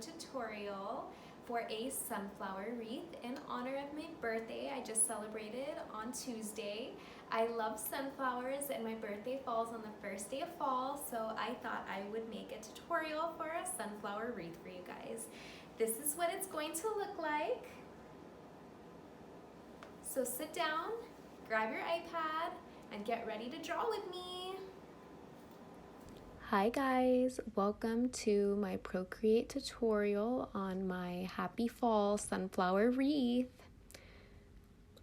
tutorial for a sunflower wreath in honor of my birthday. I just celebrated on Tuesday. I love sunflowers and my birthday falls on the first day of fall, so I thought I would make a tutorial for a sunflower wreath for you guys. This is what it's going to look like. So sit down, grab your iPad, and get ready to draw with me. Hi guys, welcome to my Procreate tutorial on my Happy Fall sunflower wreath.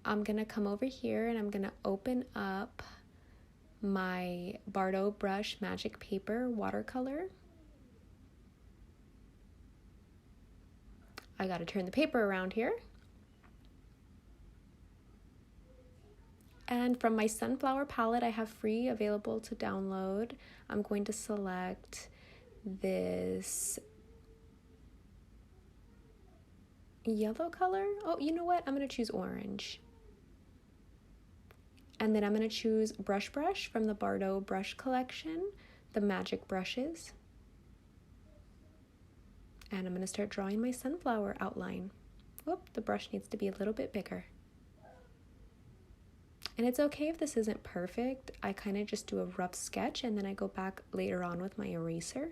I'm gonna come over here and I'm gonna open up my Bardo brush magic paper watercolor. I gotta turn the paper around here. And from my sunflower palette I have free available to download, I'm going to select this yellow color. Oh, you know what? I'm going to choose orange. And then I'm going to choose Brush from the Bardo brush collection, the magic brushes. And I'm going to start drawing my sunflower outline. Whoop, the brush needs to be a little bit bigger. And it's okay if this isn't perfect. I kind of just do a rough sketch and then I go back later on with my eraser.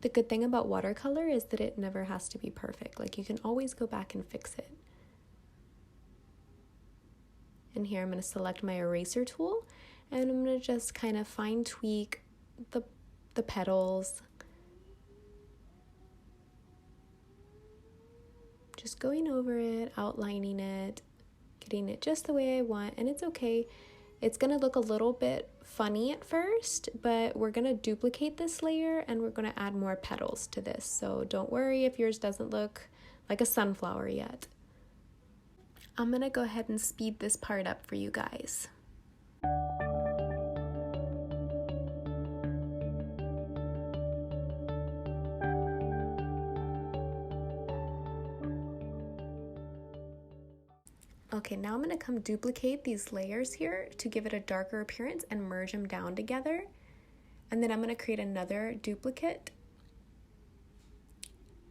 The good thing about watercolor is that it never has to be perfect. Like, you can always go back and fix it. And here I'm going to select my eraser tool and I'm going to just kind of fine tweak the petals. Just going over it, outlining it, getting it just the way I want, and it's okay. It's gonna look a little bit funny at first, but we're gonna duplicate this layer and we're gonna add more petals to this. So don't worry if yours doesn't look like a sunflower yet. I'm gonna go ahead and speed this part up for you guys. Okay, now I'm going to come duplicate these layers here to give it a darker appearance and merge them down together. And then I'm going to create another duplicate.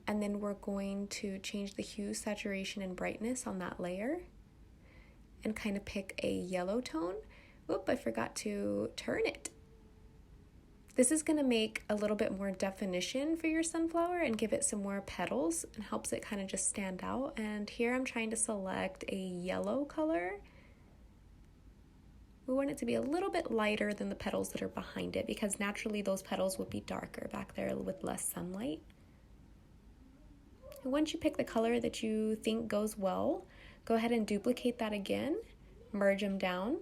And then we're going to change the hue, saturation, and brightness on that layer. And kind of pick a yellow tone. Oop, I forgot to turn it. This is going to make a little bit more definition for your sunflower and give it some more petals and helps it kind of just stand out. And here I'm trying to select a yellow color. We want it to be a little bit lighter than the petals that are behind it because naturally those petals would be darker back there with less sunlight. And once you pick the color that you think goes well, go ahead and duplicate that again, merge them down.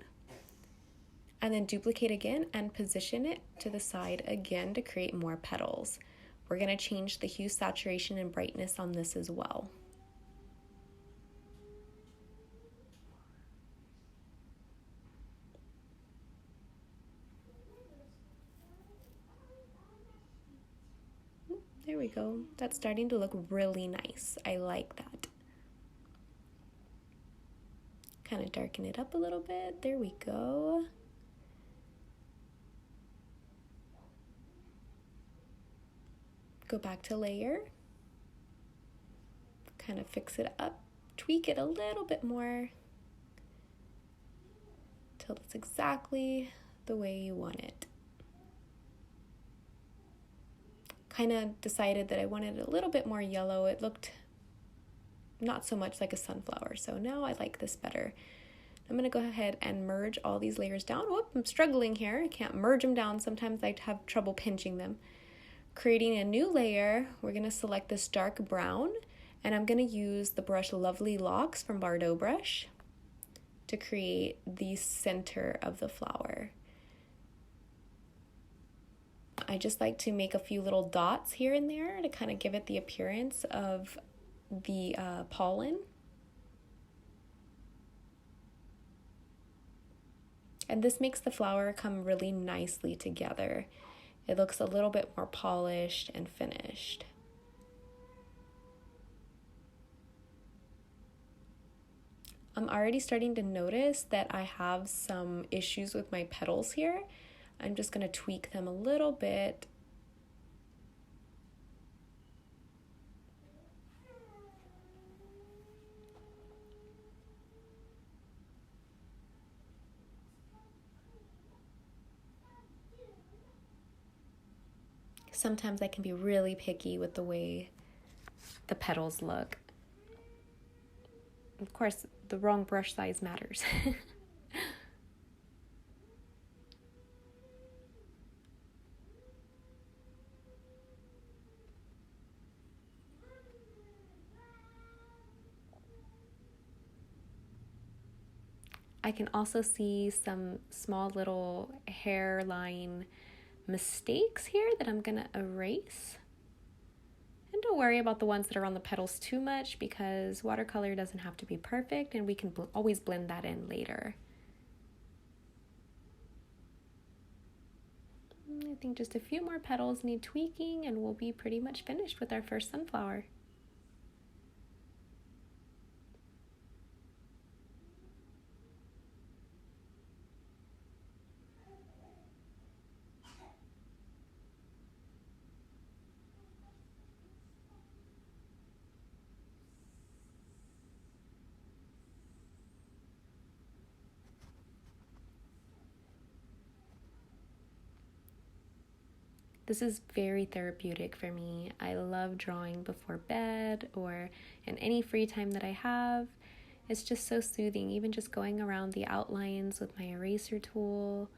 And then duplicate again and position it to the side again to create more petals. We're going to change the hue, saturation, and brightness on this as well. There we go. That's starting to look really nice. I like that. Kind of darken it up a little bit. There we go. Go back to layer, kind of fix it up, tweak it a little bit more till it's exactly the way you want it. Kind of decided that I wanted a little bit more yellow. It looked not so much like a sunflower, so now I like this better. I'm going to go ahead and merge all these layers down. Whoop, I'm struggling here. I can't merge them down. Sometimes I have trouble pinching them. Creating a new layer, we're going to select this dark brown, and I'm going to use the brush Lovely Locks from Bardo brush to create the center of the flower. I just like to make a few little dots here and there to kind of give it the appearance of the pollen. And this makes the flower come really nicely together. It looks a little bit more polished and finished. I'm already starting to notice that I have some issues with my petals here. I'm just going to tweak them a little bit. Sometimes I can be really picky with the way the petals look. Of course, the wrong brush size matters. I can also see some small little hairline mistakes here that I'm gonna erase. And don't worry about the ones that are on the petals too much, because watercolor doesn't have to be perfect and we can always blend that in later. I think just a few more petals need tweaking and we'll be pretty much finished with our first sunflower. This is very therapeutic for me. I love drawing before bed or in any free time that I have. It's just so soothing, even just going around the outlines with my eraser tool.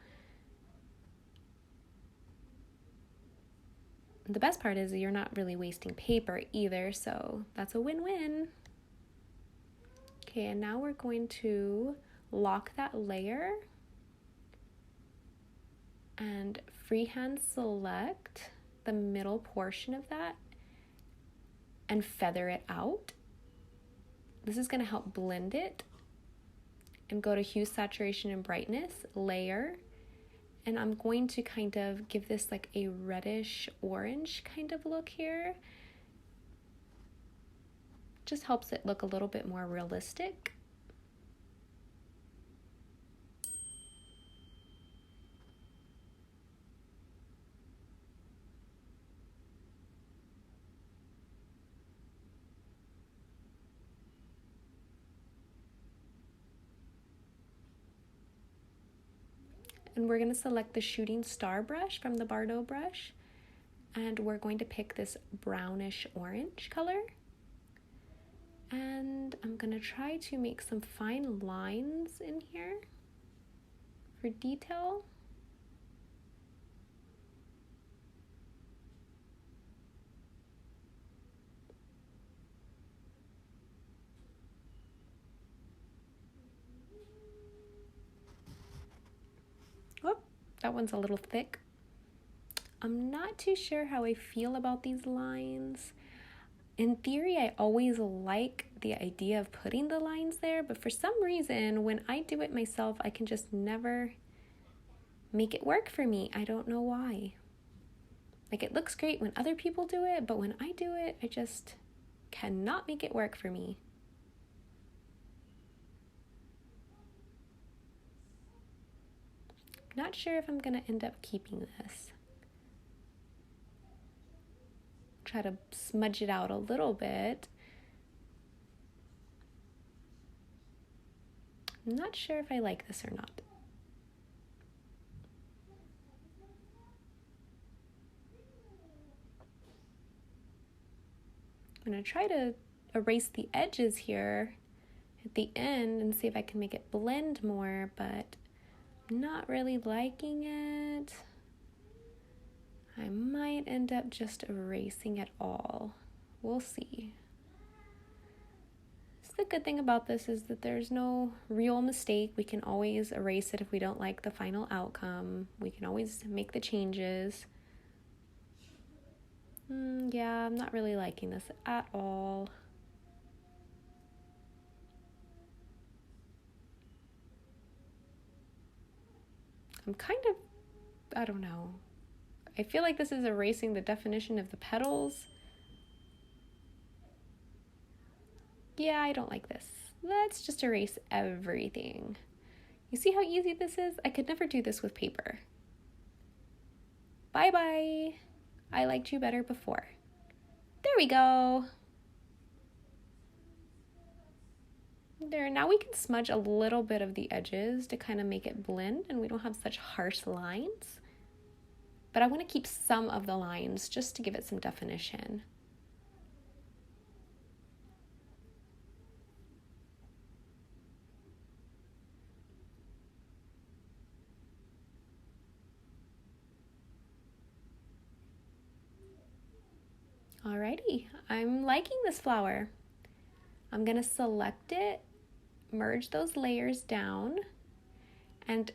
The best part is you're not really wasting paper either, so that's a win-win. Okay, and now we're going to lock that layer and freehand select the middle portion of that and feather it out. This is going to help blend it. And go to hue, saturation, and brightness, layer. And I'm going to kind of give this like a reddish orange kind of look here. Just helps it look a little bit more realistic. And we're going to select the shooting star brush from the Bardo brush. And we're going to pick this brownish orange color. And I'm going to try to make some fine lines in here for detail. Oh, that one's a little thick. I'm not too sure how I feel about these lines. In theory, I always like the idea of putting the lines there, but for some reason, when I do it myself, I can just never make it work for me. I don't know why. Like, it looks great when other people do it, but when I do it, I just cannot make it work for me. Not sure if I'm gonna end up keeping this. Try to smudge it out a little bit. I'm not sure if I like this or not. I'm gonna try to erase the edges here at the end and see if I can make it blend more, but I'm not really liking it. I might end up just erasing it all. We'll see. So the good thing about this is that there's no real mistake. We can always erase it if we don't like the final outcome. We can always make the changes. Yeah, I'm not really liking this at all. I'm kind of, I don't know. I feel like this is erasing the definition of the petals. Yeah, I don't like this. let's just erase everything. You see how easy this is? I could never do this with paper. Bye-bye. I liked you better before. There we go. There, now we can smudge a little bit of the edges to kind of make it blend and we don't have such harsh lines. But I want to keep some of the lines just to give it some definition. Alrighty, I'm liking this flower. I'm gonna select it, merge those layers down, and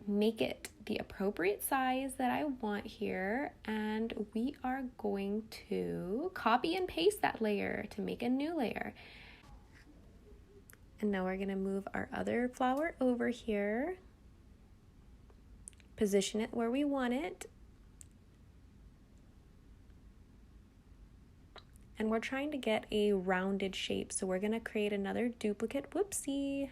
make it the appropriate size that I want here. And we are going to copy and paste that layer to make a new layer. And now we're gonna move our other flower over here, position it where we want it. And we're trying to get a rounded shape, so we're gonna create another duplicate. Whoopsie.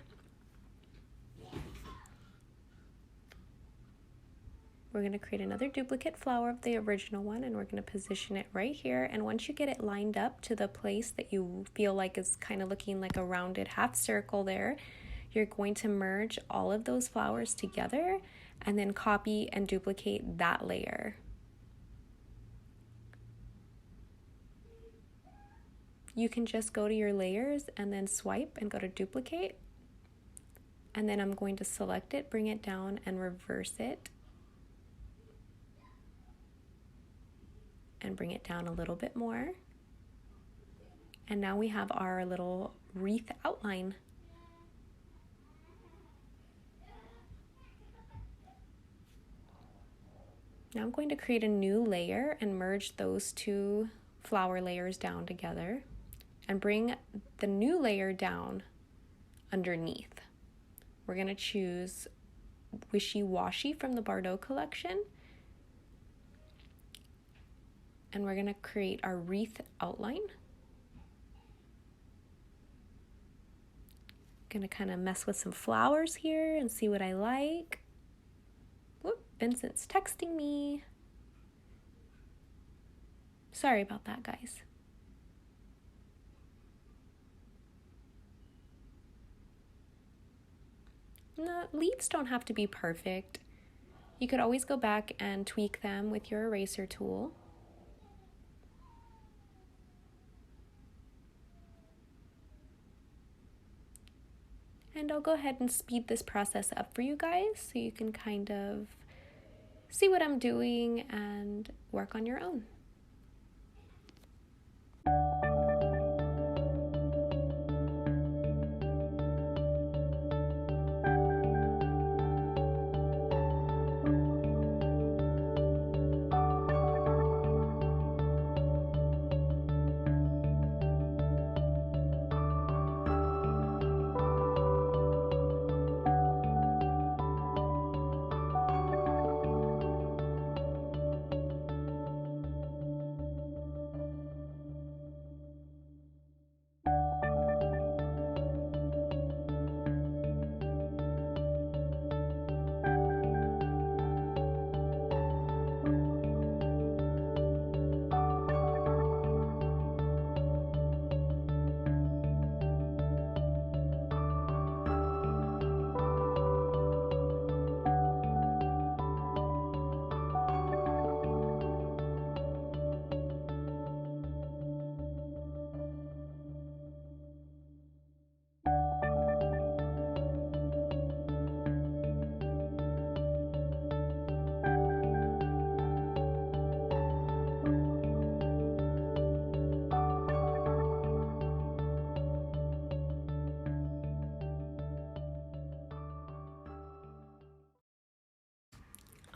We're gonna create another duplicate flower of the original one, and we're gonna position it right here. And once you get it lined up to the place that you feel like is kind of looking like a rounded half circle there, you're going to merge all of those flowers together and then copy and duplicate that layer. You can just go to your layers and then swipe and go to duplicate. And then I'm going to select it, bring it down and reverse it. And bring it down a little bit more. And now we have our little wreath outline. Now I'm going to create a new layer and merge those two flower layers down together and bring the new layer down underneath. We're going to choose Wishy Washy from the Bardot collection. And we're going to create our wreath outline. Going to kind of mess with some flowers here and see what I like. Whoop, Vincent's texting me. Sorry about that, guys. No, leaves don't have to be perfect. You could always go back and tweak them with your eraser tool. And I'll go ahead and speed this process up for you guys so you can kind of see what I'm doing and work on your own.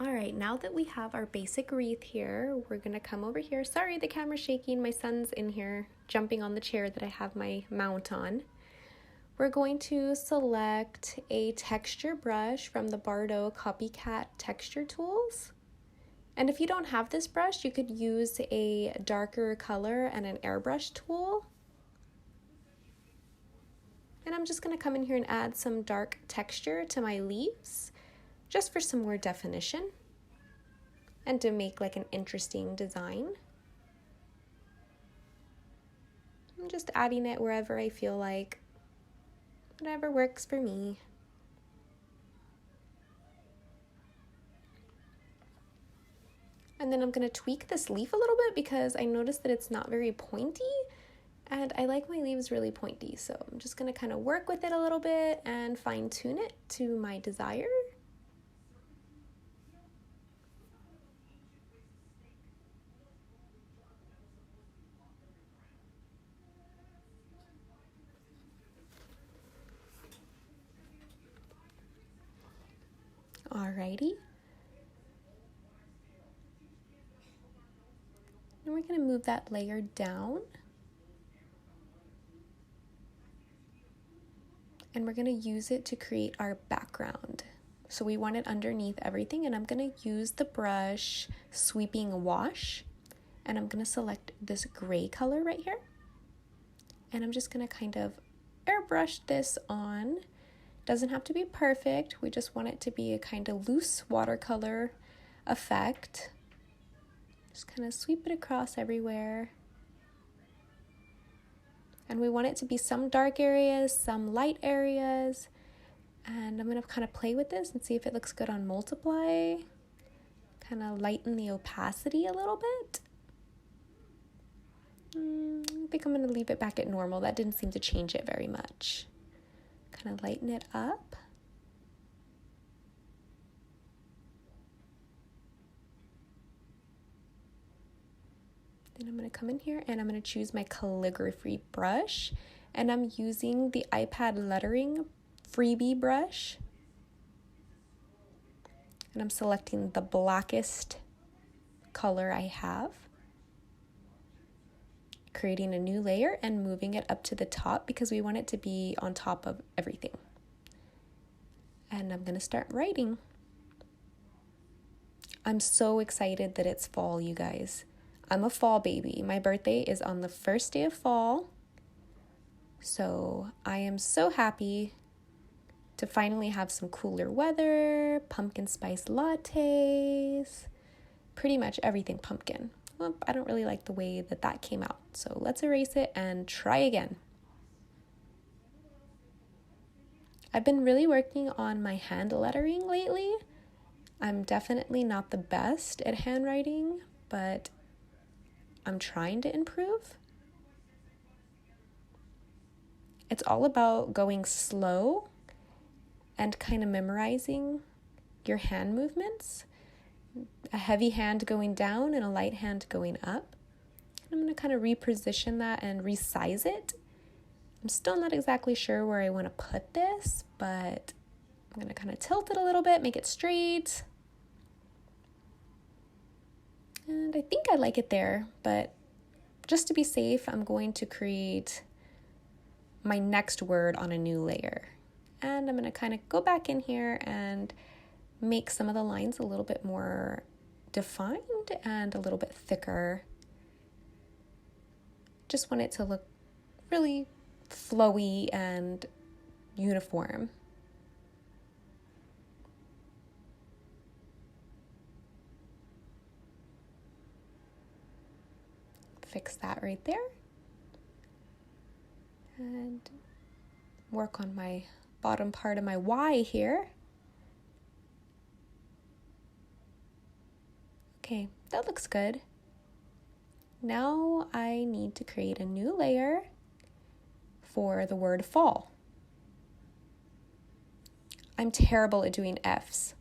All right, now that we have our basic wreath here, we're gonna come over here. Sorry, the camera's shaking. My son's in here jumping on the chair that I have my mount on. We're going to select a texture brush from the Bardot Copycat texture tools. And if you don't have this brush, you could use a darker color and an airbrush tool. And I'm just going to come in here and add some dark texture to my leaves, just for some more definition and to make like an interesting design. I'm just adding it wherever I feel like, whatever works for me. And then I'm going to tweak this leaf a little bit because I noticed that it's not very pointy, and I like my leaves really pointy. So I'm just going to kind of work with it a little bit and fine tune it to my desire. Alrighty. And we're going to move that layer down. And we're going to use it to create our background. So we want it underneath everything, and I'm going to use the brush Sweeping Wash, and I'm going to select this gray color right here. And I'm just going to kind of airbrush this on. Doesn't have to be perfect. We just want it to be a kind of loose watercolor effect. Just kind of sweep it across everywhere. And we want it to be some dark areas, some light areas. And I'm going to kind of play with this and see if it looks good on multiply. Kind of lighten the opacity a little bit. I think I'm going to leave it back at normal. That didn't seem to change it very much. Kind of lighten it up. Then I'm going to come in here and I'm going to choose my calligraphy brush, and I'm using the iPad lettering freebie brush, and I'm selecting the blackest color I have, creating a new layer and moving it up to the top because we want it to be on top of everything. And I'm going to start writing. I'm so excited that it's fall, you guys. I'm a fall baby. My birthday is on the first day of fall. So I am so happy to finally have some cooler weather, pumpkin spice lattes, pretty much everything pumpkin. Well, I don't really like the way that came out. So let's erase it and try again. I've been really working on my hand lettering lately. I'm definitely not the best at handwriting, but I'm trying to improve. It's all about going slow and kind of memorizing your hand movements. A heavy hand going down and a light hand going up. I'm going to kind of reposition that and resize it. I'm still not exactly sure where I want to put this, but I'm going to kind of tilt it a little bit, make it straight. And I think I like it there, but just to be safe, I'm going to create my next word on a new layer. And I'm going to kind of go back in here and make some of the lines a little bit more defined and a little bit thicker. Just want it to look really flowy and uniform. Fix that right there. And work on my bottom part of my Y here. Okay, that looks good. Now I need to create a new layer for the word fall. I'm terrible at doing Fs.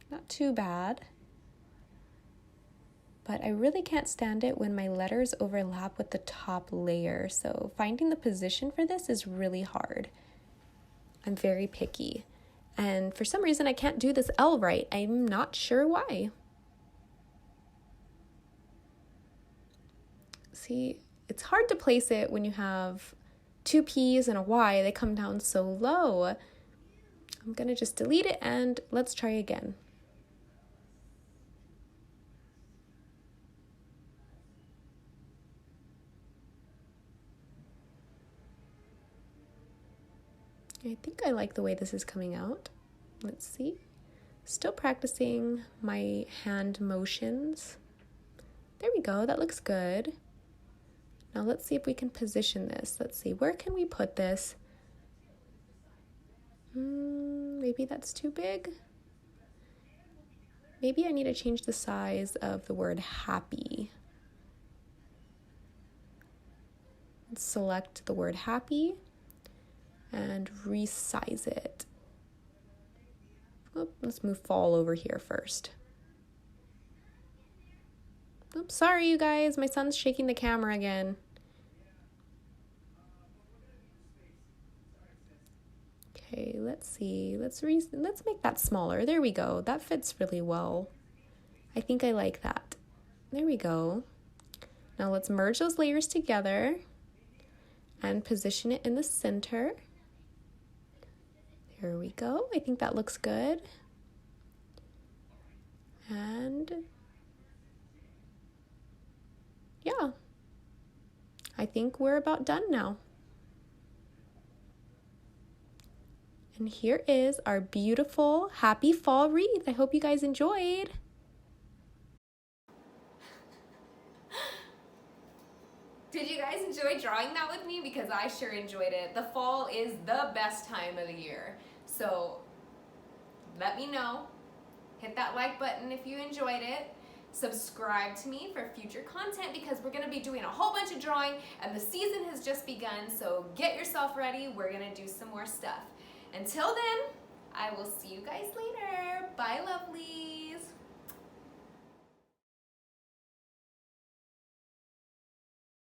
Not too bad. But I really can't stand it when my letters overlap with the top layer. So finding the position for this is really hard. I'm very picky. And for some reason I can't do this L right. I'm not sure why. See, it's hard to place it when you have two P's and a Y. They come down so low. I'm going to just delete it and let's try again. I think I like the way this is coming out. Let's see. Still practicing my hand motions. There we go, that looks good. Now let's see if we can position this. Let's see, where can we put this? Maybe that's too big. Maybe I need to change the size of the word happy. Let's select the word happy and resize it. Let's move fall over here first. Oops, sorry you guys, my son's shaking the camera again. Okay, let's see. Let's make that smaller. There we go. That fits really well. I think I like that. There we go. Now let's merge those layers together and position it in the center. There we go. I think that looks good. And yeah, I think we're about done now. And here is our beautiful happy fall wreath. I hope you guys enjoyed. Did you guys enjoy drawing that with me? Because I sure enjoyed it. The fall is the best time of the year. So let me know. Hit that like button if you enjoyed it. Subscribe to me for future content because we're going to be doing a whole bunch of drawing and the season has just begun. So get yourself ready. We're going to do some more stuff. Until then, I will see you guys later. Bye, lovely.